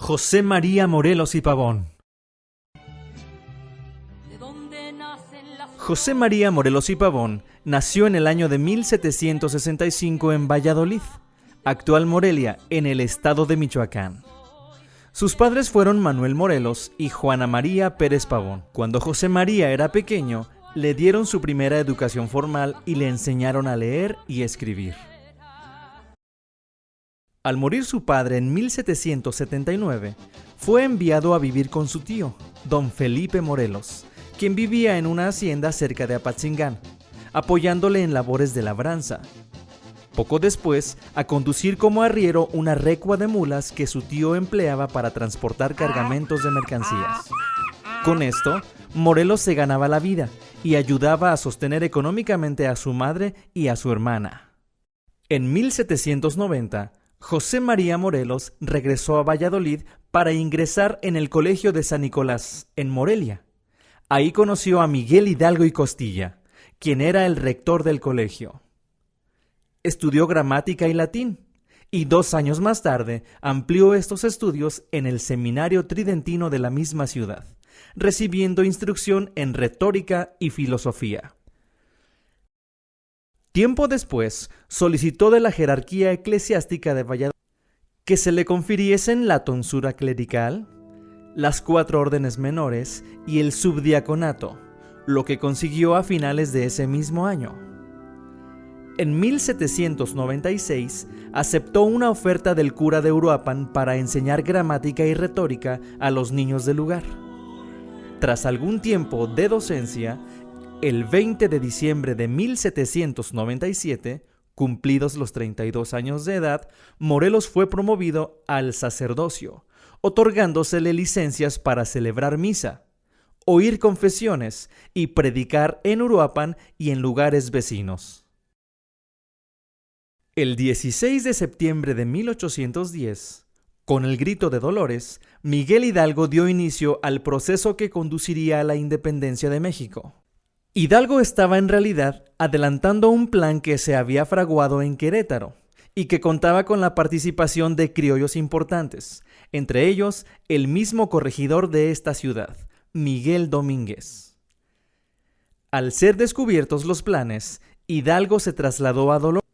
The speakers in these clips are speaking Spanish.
José María Morelos y Pavón. José María Morelos y Pavón nació en el año de 1765 en Valladolid, actual Morelia, en el estado de Michoacán. Sus padres fueron Manuel Morelos y Juana María Pérez Pavón. Cuando José María era pequeño, le dieron su primera educación formal y le enseñaron a leer y escribir. Al morir su padre en 1779, fue enviado a vivir con su tío, don Felipe Morelos, quien vivía en una hacienda cerca de Apatzingán, apoyándole en labores de labranza. Poco después, a conducir como arriero una recua de mulas que su tío empleaba para transportar cargamentos de mercancías. Con esto, Morelos se ganaba la vida y ayudaba a sostener económicamente a su madre y a su hermana. En 1790, José María Morelos regresó a Valladolid para ingresar en el Colegio de San Nicolás, en Morelia. Ahí conoció a Miguel Hidalgo y Costilla, quien era el rector del colegio. Estudió gramática y latín, y 2 años más tarde amplió estos estudios en el Seminario Tridentino de la misma ciudad, recibiendo instrucción en retórica y filosofía. Tiempo después, solicitó de la jerarquía eclesiástica de Valladolid que se le confiriesen la tonsura clerical, las 4 órdenes menores y el subdiaconato, lo que consiguió a finales de ese mismo año. En 1796 aceptó una oferta del cura de Uruapan para enseñar gramática y retórica a los niños del lugar. Tras algún tiempo de docencia, el 20 de diciembre de 1797, cumplidos los 32 años de edad, Morelos fue promovido al sacerdocio, otorgándosele licencias para celebrar misa, oír confesiones y predicar en Uruapan y en lugares vecinos. El 16 de septiembre de 1810, con el grito de Dolores, Miguel Hidalgo dio inicio al proceso que conduciría a la independencia de México. Hidalgo estaba en realidad adelantando un plan que se había fraguado en Querétaro y que contaba con la participación de criollos importantes, entre ellos el mismo corregidor de esta ciudad, Miguel Domínguez. Al ser descubiertos los planes, Hidalgo se trasladó a Dolores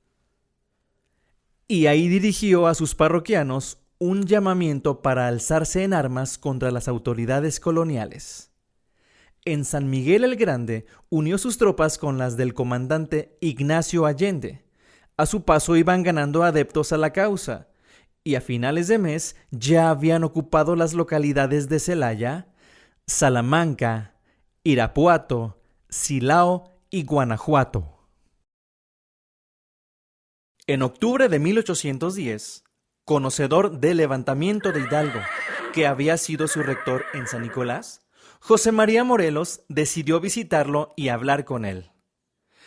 y ahí dirigió a sus parroquianos un llamamiento para alzarse en armas contra las autoridades coloniales. En San Miguel el Grande unió sus tropas con las del comandante Ignacio Allende. A su paso iban ganando adeptos a la causa, y a finales de mes ya habían ocupado las localidades de Celaya, Salamanca, Irapuato, Silao y Guanajuato. En octubre de 1810, conocedor del levantamiento de Hidalgo, que había sido su rector en San Nicolás, José María Morelos decidió visitarlo y hablar con él.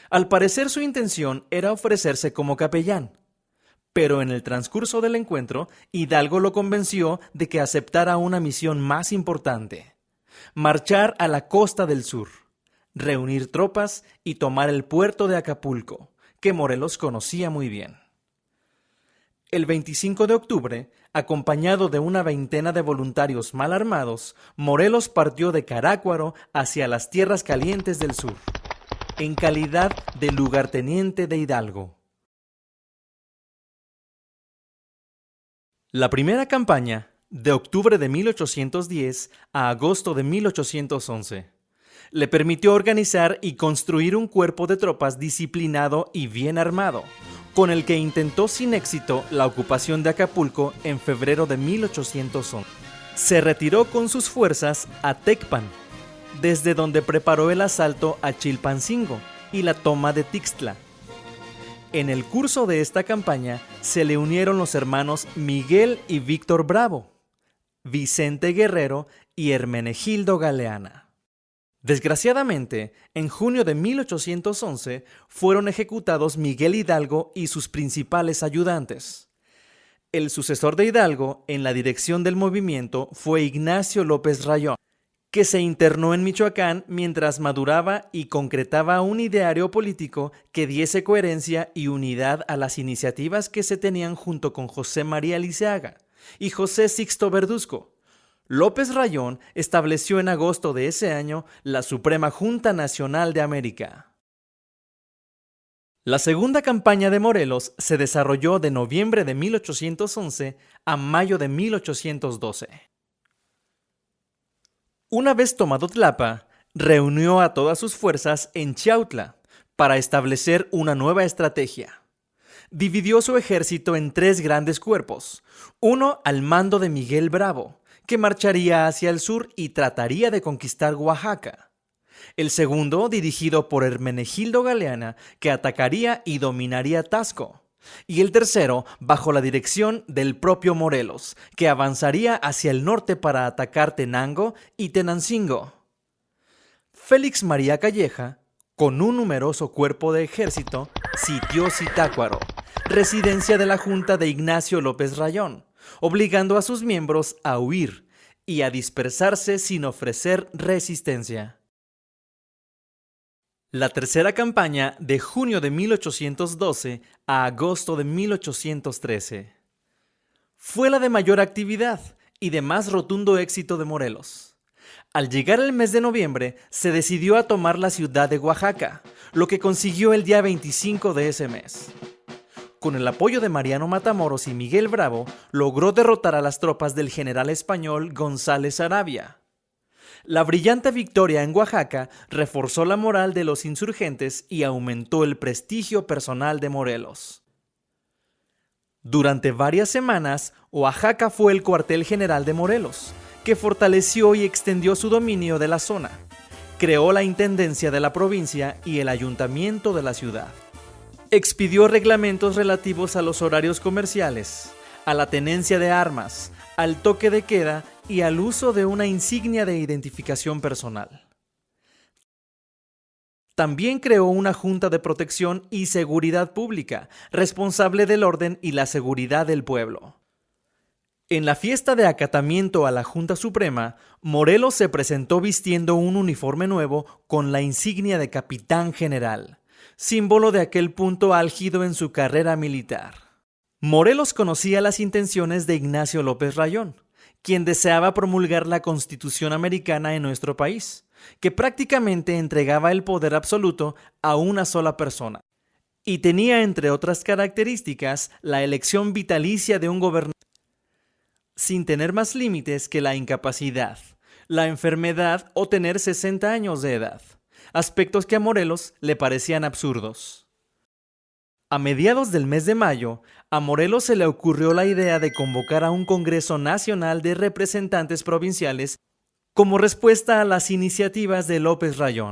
Al parecer su intención era ofrecerse como capellán, pero en el transcurso del encuentro, Hidalgo lo convenció de que aceptara una misión más importante: marchar a la costa del sur, reunir tropas y tomar el puerto de Acapulco, que Morelos conocía muy bien. El 25 de octubre, acompañado de una veintena de voluntarios mal armados, Morelos partió de Carácuaro hacia las tierras calientes del sur, en calidad de lugarteniente de Hidalgo. La primera campaña, de octubre de 1810 a agosto de 1811, le permitió organizar y construir un cuerpo de tropas disciplinado y bien armado, con el que intentó sin éxito la ocupación de Acapulco en febrero de 1811. Se retiró con sus fuerzas a Tecpan, desde donde preparó el asalto a Chilpancingo y la toma de Tixtla. En el curso de esta campaña se le unieron los hermanos Miguel y Víctor Bravo, Vicente Guerrero y Hermenegildo Galeana. Desgraciadamente, en junio de 1811 fueron ejecutados Miguel Hidalgo y sus principales ayudantes. El sucesor de Hidalgo en la dirección del movimiento fue Ignacio López Rayón, que se internó en Michoacán mientras maduraba y concretaba un ideario político que diese coherencia y unidad a las iniciativas que se tenían junto con José María Liceaga, y José Sixto Verduzco. López Rayón estableció en agosto de ese año la Suprema Junta Nacional de América. La segunda campaña de Morelos se desarrolló de noviembre de 1811 a mayo de 1812. Una vez tomado Tlapa, reunió a todas sus fuerzas en Chiautla para establecer una nueva estrategia. Dividió su ejército en 3 grandes cuerpos, uno al mando de Miguel Bravo, que marcharía hacia el sur y trataría de conquistar Oaxaca. El segundo, dirigido por Hermenegildo Galeana, que atacaría y dominaría Taxco. Y el tercero, bajo la dirección del propio Morelos, que avanzaría hacia el norte para atacar Tenango y Tenancingo. Félix María Calleja, con un numeroso cuerpo de ejército, sitió Zitácuaro, residencia de la Junta de Ignacio López Rayón, obligando a sus miembros a huir y a dispersarse sin ofrecer resistencia. La tercera campaña, de junio de 1812 a agosto de 1813, fue la de mayor actividad y de más rotundo éxito de Morelos. Al llegar el mes de noviembre, se decidió a tomar la ciudad de Oaxaca, lo que consiguió el día 25 de ese mes. Con el apoyo de Mariano Matamoros y Miguel Bravo, logró derrotar a las tropas del general español González Arabia. La brillante victoria en Oaxaca reforzó la moral de los insurgentes y aumentó el prestigio personal de Morelos. Durante varias semanas, Oaxaca fue el cuartel general de Morelos, que fortaleció y extendió su dominio de la zona. Creó la intendencia de la provincia y el ayuntamiento de la ciudad. Expidió reglamentos relativos a los horarios comerciales, a la tenencia de armas, al toque de queda y al uso de una insignia de identificación personal. También creó una Junta de Protección y Seguridad Pública, responsable del orden y la seguridad del pueblo. En la fiesta de acatamiento a la Junta Suprema, Morelos se presentó vistiendo un uniforme nuevo con la insignia de capitán general, símbolo de aquel punto álgido en su carrera militar. Morelos conocía las intenciones de Ignacio López Rayón, quien deseaba promulgar la Constitución americana en nuestro país, que prácticamente entregaba el poder absoluto a una sola persona, y tenía, entre otras características, la elección vitalicia de un gobernante, sin tener más límites que la incapacidad, la enfermedad o tener 60 años de edad, aspectos que a Morelos le parecían absurdos. A mediados del mes de mayo, a Morelos se le ocurrió la idea de convocar a un Congreso Nacional de Representantes Provinciales como respuesta a las iniciativas de López Rayón.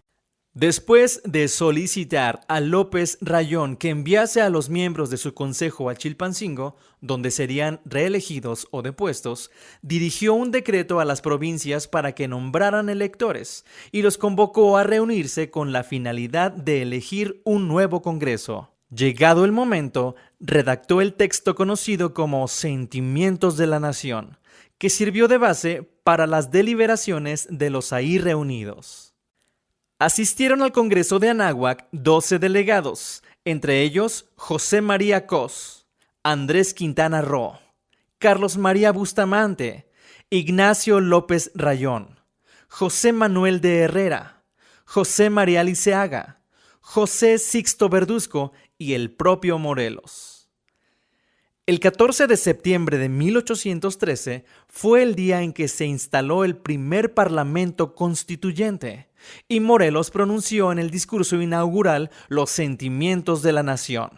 Después de solicitar a López Rayón que enviase a los miembros de su consejo a Chilpancingo, donde serían reelegidos o depuestos, dirigió un decreto a las provincias para que nombraran electores y los convocó a reunirse con la finalidad de elegir un nuevo Congreso. Llegado el momento, redactó el texto conocido como Sentimientos de la Nación, que sirvió de base para las deliberaciones de los ahí reunidos. Asistieron al Congreso de Anáhuac 12 delegados, entre ellos José María Cos, Andrés Quintana Roo, Carlos María Bustamante, Ignacio López Rayón, José Manuel de Herrera, José María Liceaga, José Sixto Verduzco y el propio Morelos. El 14 de septiembre de 1813 fue el día en que se instaló el primer Parlamento Constituyente y Morelos pronunció en el discurso inaugural los sentimientos de la nación.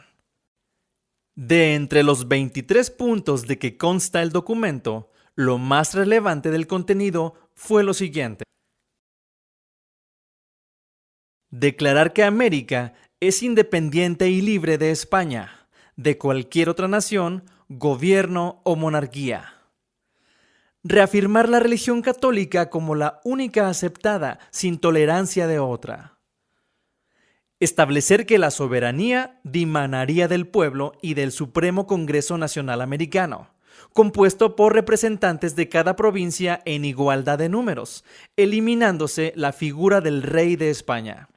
De entre los 23 puntos de que consta el documento, lo más relevante del contenido fue lo siguiente: declarar que América es independiente y libre de España, de cualquier otra nación, gobierno o monarquía. Reafirmar la religión católica como la única aceptada, sin tolerancia de otra. Establecer que la soberanía dimanaría del pueblo y del Supremo Congreso Nacional Americano, compuesto por representantes de cada provincia en igualdad de números, eliminándose la figura del rey de España.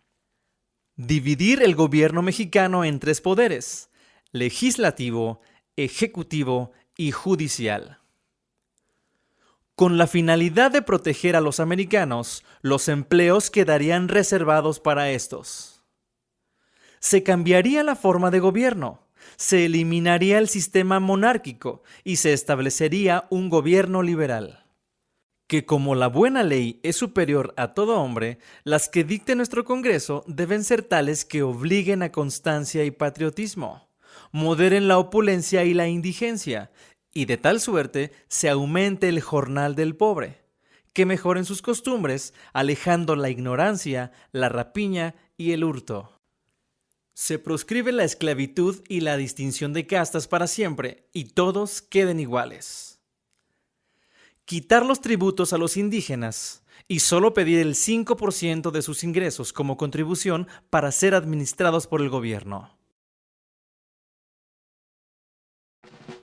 Dividir el gobierno mexicano en 3 poderes: legislativo, ejecutivo y judicial. Con la finalidad de proteger a los americanos, los empleos quedarían reservados para estos. Se cambiaría la forma de gobierno, se eliminaría el sistema monárquico y se establecería un gobierno liberal. Que como la buena ley es superior a todo hombre, las que dicte nuestro Congreso deben ser tales que obliguen a constancia y patriotismo, moderen la opulencia y la indigencia, y de tal suerte se aumente el jornal del pobre, que mejoren sus costumbres, alejando la ignorancia, la rapiña y el hurto. Se proscribe la esclavitud y la distinción de castas para siempre, y todos queden iguales. Quitar los tributos a los indígenas y solo pedir el 5% de sus ingresos como contribución para ser administrados por el gobierno.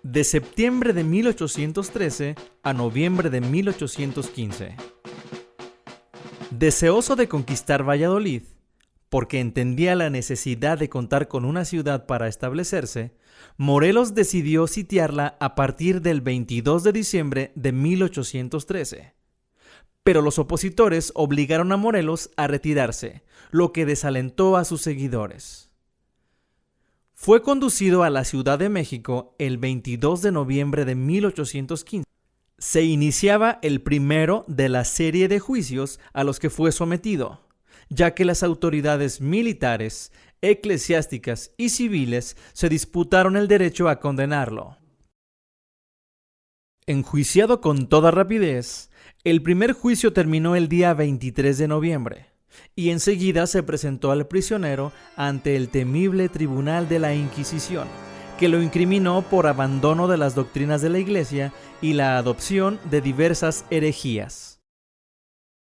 De septiembre de 1813 a noviembre de 1815. Deseoso de conquistar Valladolid, porque entendía la necesidad de contar con una ciudad para establecerse, Morelos decidió sitiarla a partir del 22 de diciembre de 1813. Pero los opositores obligaron a Morelos a retirarse, lo que desalentó a sus seguidores. Fue conducido a la Ciudad de México el 22 de noviembre de 1815. Se iniciaba el primero de la serie de juicios a los que fue sometido, ya que las autoridades militares, eclesiásticas y civiles se disputaron el derecho a condenarlo. Enjuiciado con toda rapidez, el primer juicio terminó el día 23 de noviembre, y enseguida se presentó al prisionero ante el temible tribunal de la Inquisición, que lo incriminó por abandono de las doctrinas de la Iglesia y la adopción de diversas herejías.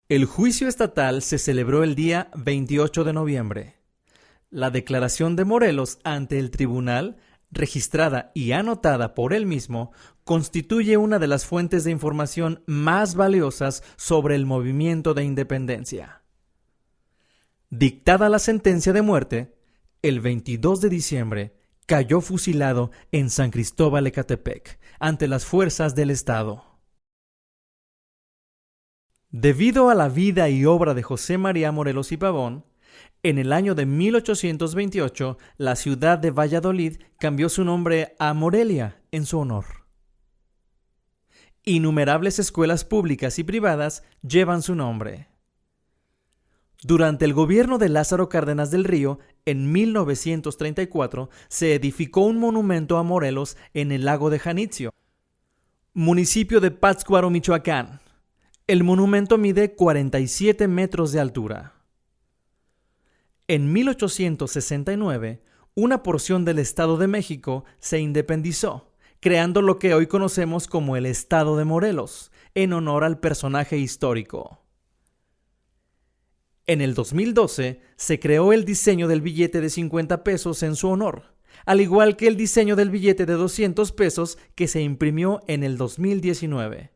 El juicio estatal se celebró el día 28 de noviembre. La declaración de Morelos ante el tribunal, registrada y anotada por él mismo, constituye una de las fuentes de información más valiosas sobre el movimiento de independencia. Dictada la sentencia de muerte, el 22 de diciembre cayó fusilado en San Cristóbal Ecatepec ante las fuerzas del Estado. Debido a la vida y obra de José María Morelos y Pavón, en el año de 1828, la ciudad de Valladolid cambió su nombre a Morelia en su honor. Innumerables escuelas públicas y privadas llevan su nombre. Durante el gobierno de Lázaro Cárdenas del Río, en 1934, se edificó un monumento a Morelos en el lago de Janitzio, municipio de Pátzcuaro, Michoacán. El monumento mide 47 metros de altura. En 1869, una porción del Estado de México se independizó, creando lo que hoy conocemos como el Estado de Morelos, en honor al personaje histórico. En el 2012 se creó el diseño del billete de 50 pesos en su honor, al igual que el diseño del billete de 200 pesos que se imprimió en el 2019.